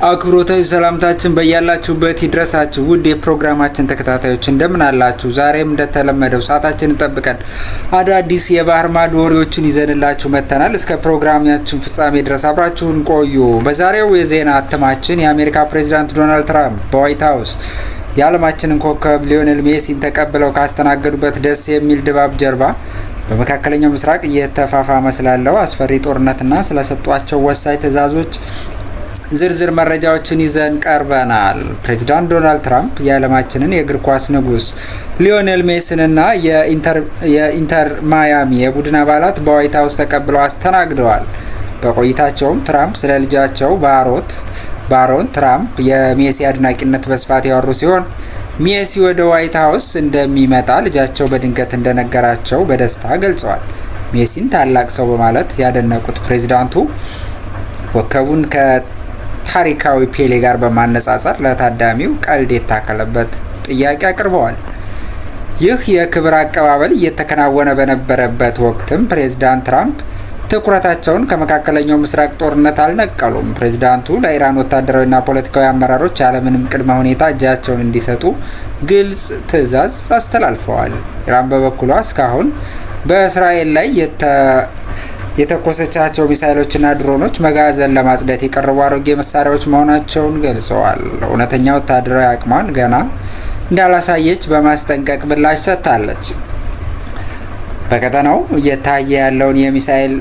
አክብሮታዊ ሰላምታችን በያላችሁበት ይድረሳችሁ ውድ የፕሮግራማችን ተከታታዮች እንደምን አላችሁ? ዛሬም እንደተለመደው ሰዓታችንን ጠብቀን አዳዲስ የባህር ማዶ ወሬዎችን ይዘንላችሁ መጥተናል። እስከ ፕሮግራማችን ፍጻሜ ድረስ አብራችሁን ቆዩ። በዛሬው የዜና እትማችን የአሜሪካ ፕሬዝዳንት ዶናልድ ትራምፕ በዋይት ሃውስ የዓለማችንን ኮከብ ሊዮኔል ሜሲን ተቀብለው ካስተናገዱበት ደስ የሚል ድባብ ጀርባ በመካከለኛው ምስራቅ እየተፋፋመ ስላለው አስፈሪ ጦርነትና ስለሰጧቸው ወሳኝ ትዕዛዞች ዝርዝር መረጃዎችን ይዘን ቀርበናል። ፕሬዝዳንት ዶናልድ ትራምፕ የዓለማችንን የእግር ኳስ ንጉስ ሊዮኔል ሜሲንና የኢንተር ማያሚ የቡድን አባላት በዋይት ሃውስ ተቀብለው አስተናግደዋል። በቆይታቸውም ትራምፕ ስለ ልጃቸው ባሮን ትራምፕ የሜሲ አድናቂነት በስፋት ያወሩ ሲሆን ሜሲ ወደ ዋይት ሃውስ እንደሚመጣ ልጃቸው በድንገት እንደነገራቸው በደስታ ገልጸዋል። ሜሲን ታላቅ ሰው በማለት ያደነቁት ፕሬዝዳንቱ ኮከቡን ከታሪካዊ ፔሌ ጋር በማነጻጸር ለታዳሚው ቀልድ የታከለበት ጥያቄ አቅርበዋል። ይህ የክብር አቀባበል እየተከናወነ በነበረበት ወቅትም ፕሬዝዳንት ትራምፕ ትኩረታቸውን ከመካከለኛው ምስራቅ ጦርነት አልነቀሉም። ፕሬዝዳንቱ ለኢራን ወታደራዊና ፖለቲካዊ አመራሮች ያለምንም ቅድመ ሁኔታ እጃቸውን እንዲሰጡ ግልጽ ትዕዛዝ አስተላልፈዋል። ኢራን በበኩሏ እስካሁን በእስራኤል ላይ የተኮሰቻቸው ሚሳይሎችና ድሮኖች መጋዘን ለማጽዳት የቀረቡ አሮጌ መሳሪያዎች መሆናቸውን ገልጸዋል። እውነተኛ ወታደራዊ አቅሟን ገና እንዳላሳየች በማስጠንቀቅ ምላሽ ሰጥታለች። በቀጠናው እየታየ ያለውን የሚሳኤል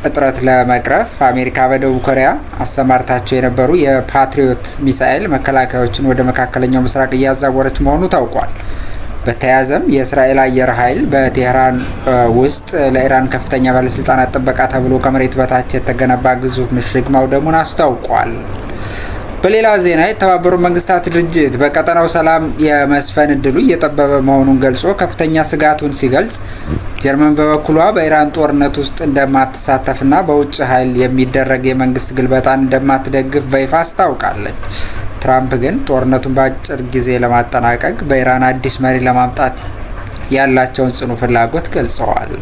እጥረት ለመቅረፍ አሜሪካ በደቡብ ኮሪያ አሰማርታቸው የነበሩ የፓትሪዮት ሚሳኤል መከላከያዎችን ወደ መካከለኛው ምስራቅ እያዛወረች መሆኑ ታውቋል። በተያያዘም የእስራኤል አየር ኃይል በቴህራን ውስጥ ለኢራን ከፍተኛ ባለስልጣናት ጥበቃ ተብሎ ከመሬት በታች የተገነባ ግዙፍ ምሽግ ማውደሙን አስታውቋል። በሌላ ዜና የተባበሩት መንግስታት ድርጅት በቀጠናው ሰላም የመስፈን እድሉ እየጠበበ መሆኑን ገልጾ ከፍተኛ ስጋቱን ሲገልጽ፣ ጀርመን በበኩሏ በኢራን ጦርነት ውስጥ እንደማትሳተፍና በውጭ ኃይል የሚደረግ የመንግስት ግልበጣን እንደማትደግፍ በይፋ አስታውቃለች። ትራምፕ ግን ጦርነቱን በአጭር ጊዜ ለማጠናቀቅ በኢራን አዲስ መሪ ለማምጣት ያላቸውን ጽኑ ፍላጎት ገልጸዋል።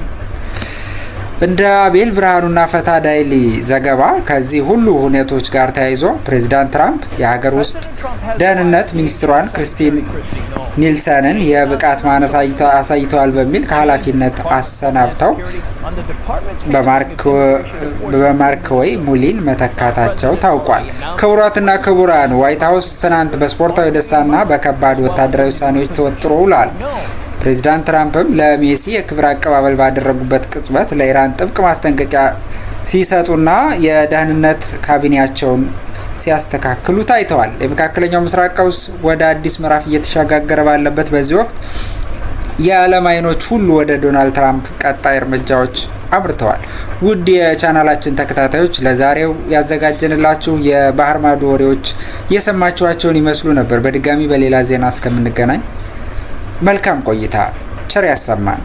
እንደ አቤል ብርሃኑና ፈታ ዳይሊ ዘገባ ከዚህ ሁሉ ሁኔታዎች ጋር ተያይዞ ፕሬዝዳንት ትራምፕ የሀገር ውስጥ ደህንነት ሚኒስትሯን ክሪስቲን ኒልሰንን የብቃት ማነስ አሳይተዋል በሚል ከኃላፊነት አሰናብተው በማርክዌይ ሙሊን መተካታቸው ታውቋል። ክቡራትና ክቡራን፣ ዋይት ሃውስ ትናንት በስፖርታዊ ደስታና በከባድ ወታደራዊ ውሳኔዎች ተወጥሮ ውሏል። ፕሬዝዳንት ትራምፕም ለሜሲ የክብር አቀባበል ባደረጉበት ቅጽበት ለኢራን ጥብቅ ማስጠንቀቂያ ሲሰጡና የደህንነት ካቢኔያቸውን ሲያስተካክሉ ታይተዋል። የመካከለኛው ምስራቅ ቀውስ ወደ አዲስ ምዕራፍ እየተሸጋገረ ባለበት በዚህ ወቅት የዓለም አይኖች ሁሉ ወደ ዶናልድ ትራምፕ ቀጣይ እርምጃዎች አምርተዋል። ውድ የቻናላችን ተከታታዮች ለዛሬው ያዘጋጀንላችሁ የባህር ማዶ ወሬዎች የሰማችኋቸውን ይመስሉ ነበር። በድጋሚ በሌላ ዜና እስከምንገናኝ መልካም ቆይታ፣ ቸር ያሰማን።